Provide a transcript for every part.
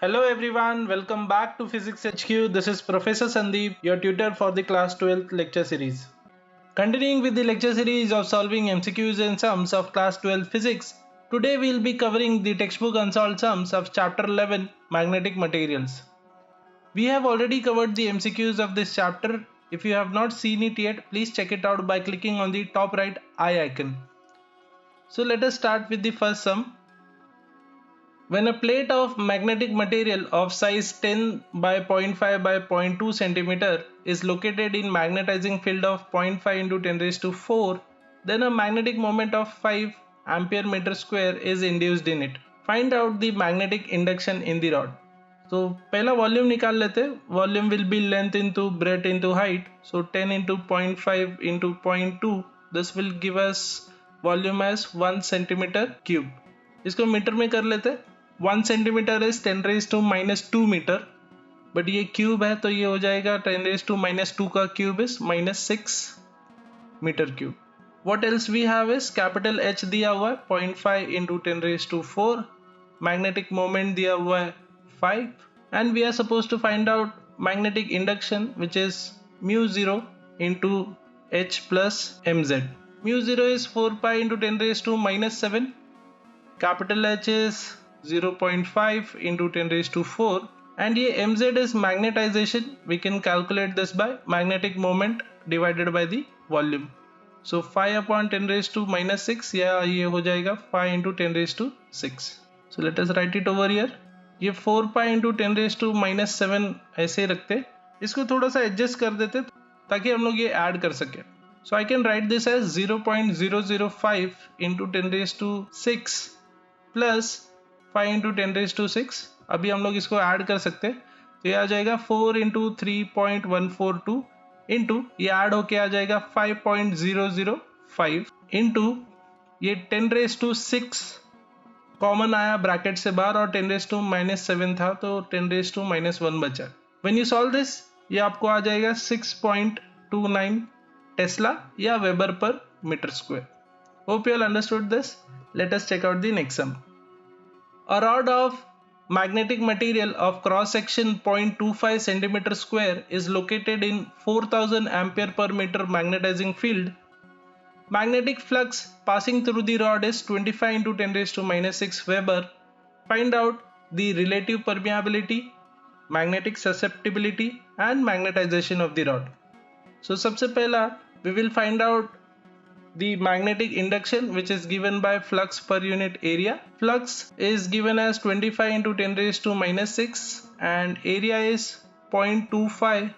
Hello everyone, welcome back to Physics HQ. This is Professor Sandeep, your tutor for the class 12th lecture series. Continuing with the lecture series of solving MCQs and sums of class 12 physics, today we will be covering the textbook unsolved sums of chapter 11 magnetic materials. We have already covered the MCQs of this chapter. If you have not seen it yet, please check it out by clicking on the top right eye icon. So let us start with the first sum. When a plate of magnetic material of size 10 by 0.5 by 0.2 cm is located in magnetizing field of 0.5 into 10 raised to 4, then a magnetic moment of 5 ampere meter square is induced in it. Find out the magnetic induction in the rod. So पहला volume निकाल लेते हैं. Volume will be length into breadth into height. So 10 into 0.5 into 0.2. This will give us volume as 1 centimeter cube. इसको metre में कर लेते हैं. 1 centimetre is 10 raise to -2 metre, but ये क्यूब है तो ये हो जाएगा 10 रेज टू -2 का cube is -6 metre cube. What else we have is capital H दिया हुआ है 0.5 into 10 raised to 4, magnetic moment दिया हुआ है 5, and we are supposed to find out magnetic induction which is mu 0 into H plus mz. Mu 0 is 4 pi into 10 raised to -7, capital H is 0.5 into 10 raised to 4, and ये mz is magnetization. We can calculate this by magnetic moment divided by the volume. So 5 upon 10 raised to -6, या ये हो जाएगा 5 into 10 raised to 6. So let us write it over here. ये 4 pi into 10 raised to -7 ऐसे रखते, इसको थोड़ा सा एडजस्ट कर देते ताकि हम लोग ये ऐड कर सके. So I can write this as 0.005 into 10 raised to 6 plus 5 into 10 raised to 6. अभी हम लोग इसको ऐड कर सकते हैं, तो ये आ जाएगा 4 into 3.142 इंटू ये ऐड होके आ जाएगा 5.005 इंटू ये 10 रेज टू 6 कॉमन आया ब्रैकेट से बाहर और 10 रेज टू -7 था तो 10 रेज टू -1 बचा. व्हेन यू सॉल्व दिस ये आपको आ जाएगा 6.29 टेस्ला या weber per metre square. Hope you all understood this. Let us check out the next sum. A rod of magnetic material of cross section 0.25 centimeter square is located in 4000 ampere per meter magnetizing field. Magnetic flux passing through the rod is 25 into 10 raised to -6 Weber. Find out the relative permeability, magnetic susceptibility and magnetization of the rod. So सबसे पहला we will find out the magnetic induction which is given by flux per unit area. Flux is given as 25 into 10 raised to -6 and area is 0.25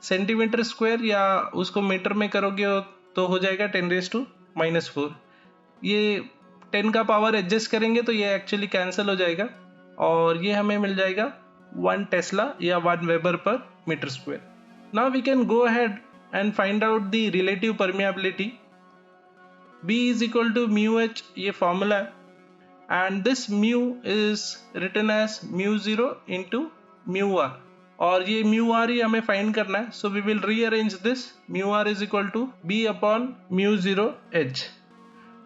centimetre square, या उसको metre में करोगे तो हो जाएगा 10 raise to -4. ये 10 का पावर एडजस्ट करेंगे तो ये एक्चुअली कैंसिल हो जाएगा और ये हमें मिल जाएगा 1 टेस्ला या 1 weber per metre square. Now we can go ahead and find out the relative permeability. B is equal to mu h, ये फॉर्मूला है, and this mu is written as mu 0 into mu r, और ये mu r ही हमें find करना है. So we will rearrange this. Mu r is equal to B upon mu 0 h.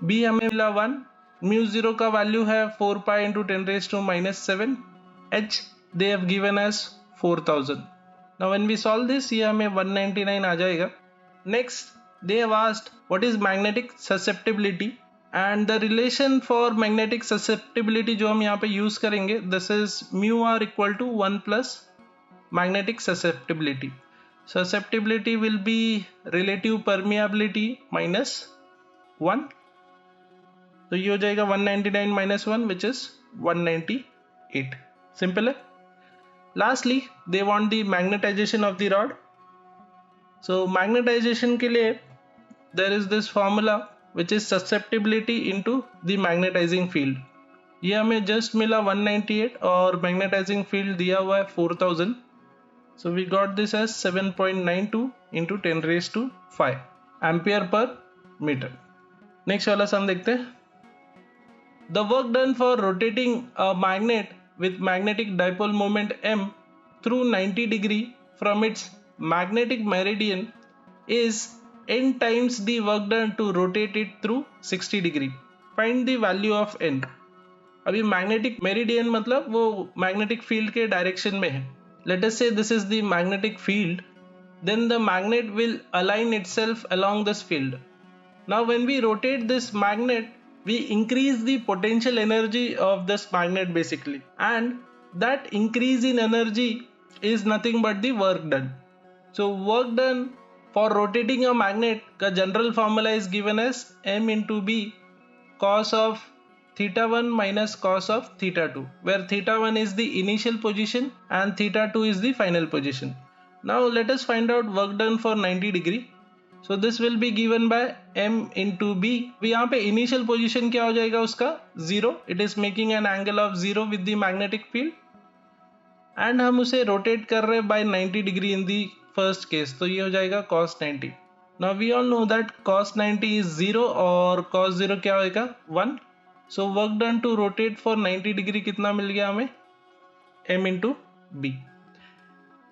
B हमें मिला 1, mu 0 का वैल्यू है 4 pi into 10 raised to -7, h they have given as 4000. Now when we solve this ये हमें 199 आ जाएगा. Next they have asked what is magnetic susceptibility, and the relation for magnetic susceptibility जो हम यहाँ पे यूज करेंगे, this is mu r equal to 1 plus magnetic susceptibility. Susceptibility will be relative permeability minus 1, तो ये हो जाएगा 199 minus 1 which is 198. सिंपल है. Lastly they want the magnetization of the rod. So magnetization के लिए there is this formula which is susceptibility into the magnetizing field. ये हमें just मिला 198 और magnetizing field दिया हुआ है 4000. So we got this as 7.92 into 10 raised to 5 ampere per meter. Next वाला सम देखते हैं. The work done for rotating a magnet with magnetic dipole moment m through 90 degree from its magnetic meridian is n times the work done to rotate it through 60 degree. Find the value of n. अभी magnetic meridian मतलब वो magnetic field के direction में है. Let us से this is the magnetic field, then the magnet will align itself along this field. Now when we rotate this magnet, we increase the potential energy of this magnet basically, and that increase in energy is nothing but the work done. So work done for rotating a magnet का general formula is given as m into b cos of theta 1 minus cos of theta 2, where theta 1 is the initial position and theta 2 is the final position. Now let us find out work done for 90 degree. So this will be given by m into b. यहाँ पे initial position क्या हो जाएगा उसका 0. It is making an angle of 0 with the magnetic field. And हम उसे rotate कर रहे हैं by 90 degree in the first case. तो ये हो जाएगा cos 90. Now we all know that cos 90 is 0 और cos 0 क्या होएगा 1. So work done to rotate for 90 degree कितना मिल गया हमें m into b.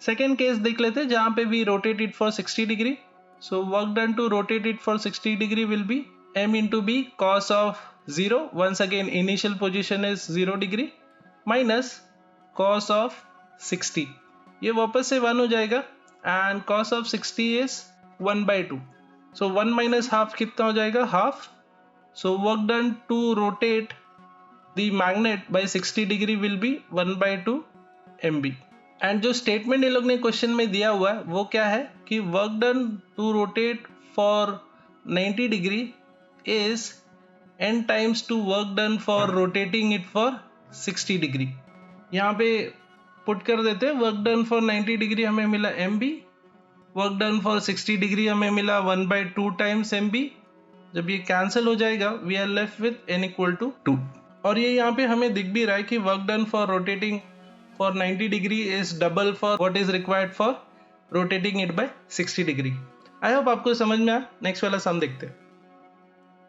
Second case देख लेते हैं जहाँ पे we rotate it for 60 degree. So work done to rotate it for 60 degree will be m into b cos of 0. Once again initial position is 0 degree minus cos of 60. ये वापस से 1 हो जाएगा and cos of 60 is 1 by 2. So 1 minus half कितना हो जाएगा half. So work done to rotate the magnet by 60 degree will be 1 by 2 mb. And जो statement ये लोग ने क्वेश्चन में दिया हुआ है वो क्या है कि work done to rotate for 90 degree is n times to work done for rotating it for 60 degree. यहाँ पे पुट कर देते हैं वर्क डन फॉर 90 डिग्री हमें मिला mb, work done for 60 degree हमें मिला 1 by 2 टाइम्स mb. जब ये कैंसिल हो जाएगा we are left with n equal to 2. और ये यहाँ पे हमें दिख भी रहा है कि work done for rotating for 90 degree is double for what is required for rotating it by 60 degree. I hope आपको समझ में आया. नेक्स्ट वाला सम देखते हैं.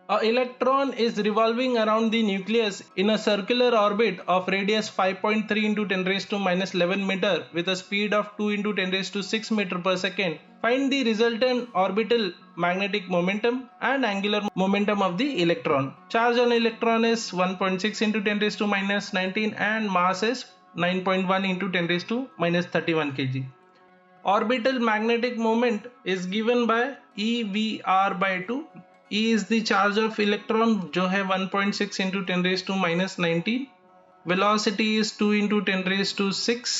A electron is revolving around the nucleus in a circular orbit of radius 5.3 into 10 raised to minus 11 meter with a speed of 2 into 10 raised to 6 meter per second. Find the resultant orbital magnetic momentum and angular momentum of the electron. Charge on electron is 1.6 into 10 raised to minus 19 and mass is 9.1 into 10 raised to minus 31 kg. Orbital magnetic moment is given by EVR by 2. E is the charge of electron जो है 1.6 into 10 raised to minus 19. Velocity is 2 into 10 raised to 6.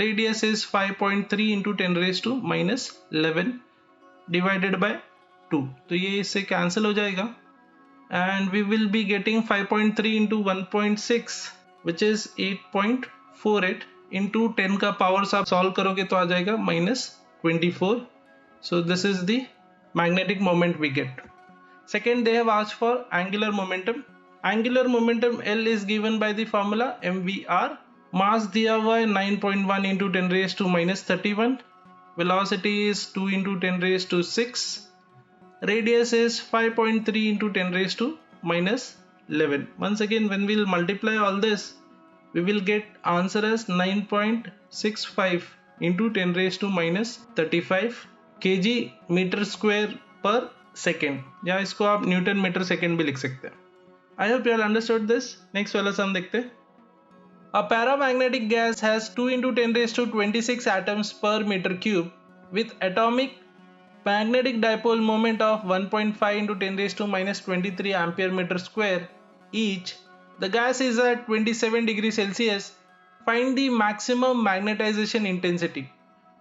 Radius is 5.3 into 10 raised to minus 11 divided by 2. तो ये इससे cancel हो जाएगा and we will be getting 5.3 into 1.6 which is 8.48 into 10 का power आप solve करोगे तो आ जाएगा minus 24. So this is the magnetic moment we get. Second, they have asked for angular momentum. Angular momentum L is given by the formula mvr. Mass दिया हुआ है 9.1 into 10 raised to minus 31. Velocity is 2 into 10 raised to 6. Radius is 5.3 into 10 raised to minus 11. Once again, when we'll multiply all this, we will get answer as 9.65 into 10 raised to minus 35 kg meter square per second. या इसको आप Newton metre second भी लिख सकते हैं. I hope you all understood this. Next वाला सम देखते हैं. A paramagnetic gas has 2 into 10 raised to 26 atoms per meter cube with atomic magnetic dipole moment of 1.5 into 10 raised to minus 23 ampere meter square each. The gas is at 27 degrees Celsius. Find the maximum magnetization intensity.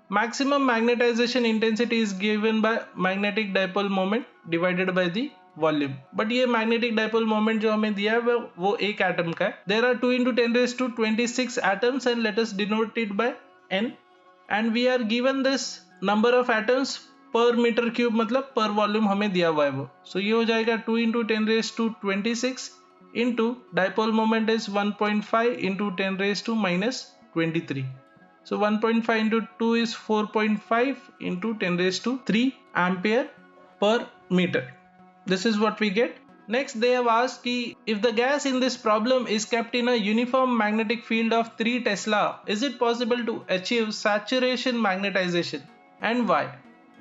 Maximum magnetization intensity is given by magnetic dipole moment divided by the volume. But ये magnetic dipole moment जो हमें दिया है वो एक atom का है. There are 2 into 10 raised to 26 atoms and let us denote it by n. And we are given this number of atoms per meter cube मतलब per volume हमें दिया हुआ है वो. So ये हो जाएगा 2 into 10 raised to 26 into dipole moment is 1.5 into 10 raised to minus 23. So 1.5 into 2 is 4.5 into 10 raised to 3 ampere per meter. This is what we get. Next they have asked if the gas in this problem is kept in a uniform magnetic field of 3 Tesla, is it possible to achieve saturation magnetization and why?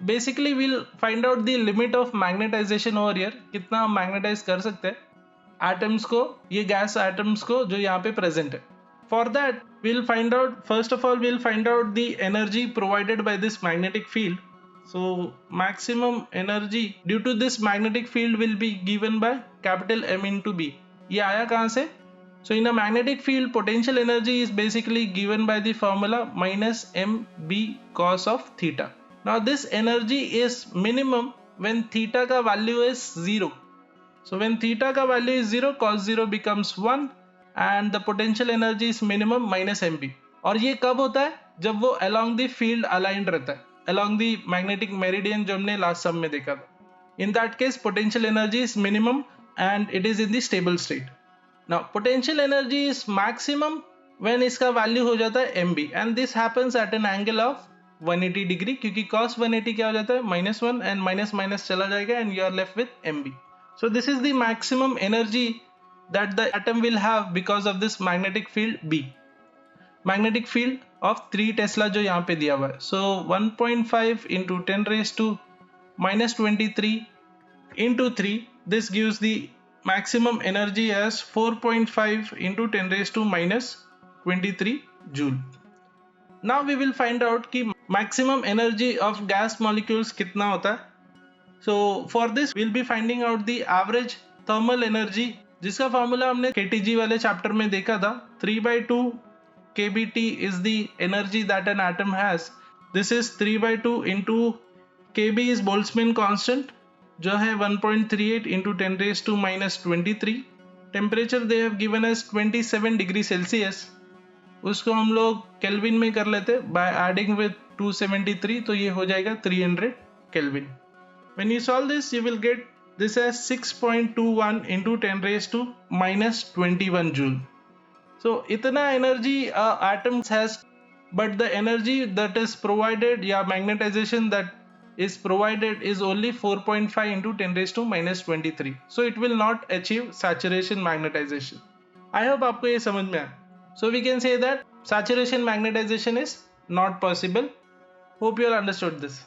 Basically we'll find out the limit of magnetization over here. कितना हम magnetize कर सकते हैं. Atoms को, ये gas atoms को जो यहाँ पे प्रेजेंट है. For that, we'll find out, first of all, we'll find out the energy provided by this magnetic field. So, maximum energy due to this magnetic field will be given by capital M into B. ये आया कहाँ से? So, in a magnetic field, potential energy is basically given by the formula minus mb cos of theta. Now, this energy is minimum when theta का value is 0. So, when theta का value is 0, cos 0 becomes 1. And the potential energy is minimum minus mb. और ये कब होता है? जब वो along the field aligned रहता है, along the magnetic meridian जो हमने last sum में देखा था. In that case, potential energy is minimum and it is in the stable state. Now, potential energy is maximum when इसका value हो जाता है mb, and this happens at an angle of 180 degree, क्योंकि cos 180 क्या हो जाता है? -1 and minus चला जाएगा and you are left with mb. So this is the maximum energy that the atom will have because of this magnetic field B. Magnetic field of 3 Tesla जो यहाँ पे दिया हुआ है. So 1.5 into 10 raised to minus 23 into 3. This gives the maximum energy as 4.5 into 10 raised to minus 23 joule. Now we will find out कि maximum energy of gas molecules कितना होता है. So for this we'll be finding out the average thermal energy, जिसका formula हमने KTG वाले chapter में देखा था. 3/2 kBT is the energy that an atom has. This is 3/2 into kB is Boltzmann constant जो है 1.38 into 10 raised to minus 23. Temperature they have given as 27 degree Celsius. उसको हम लोग केल्विन में कर लेते by adding with 273, तो ये हो जाएगा 300 kelvin. When you solve this, you will get this as 6.21 into 10 raised to minus 21 joule. So itna energy atom has, but the energy that is provided, magnetization that is provided is only 4.5 into 10 raised to minus 23. So it will not achieve saturation magnetization. I hope आपको ये समझ में आया. So we can say that saturation magnetization is not possible. Hope you all understood this.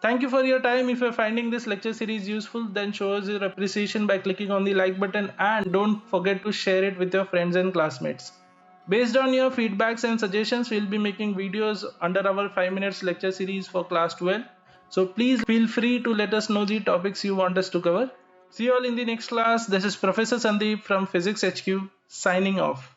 Thank you for your time. If you're finding this lecture series useful, then show us your appreciation by clicking on the like button, and don't forget to share it with your friends and classmates. Based on your feedbacks and suggestions, we'll be making videos under our 5 minutes lecture series for class 12. So please feel free to let us know the topics you want us to cover. See you all in the next class. This is Professor Sandeep from Physics HQ signing off.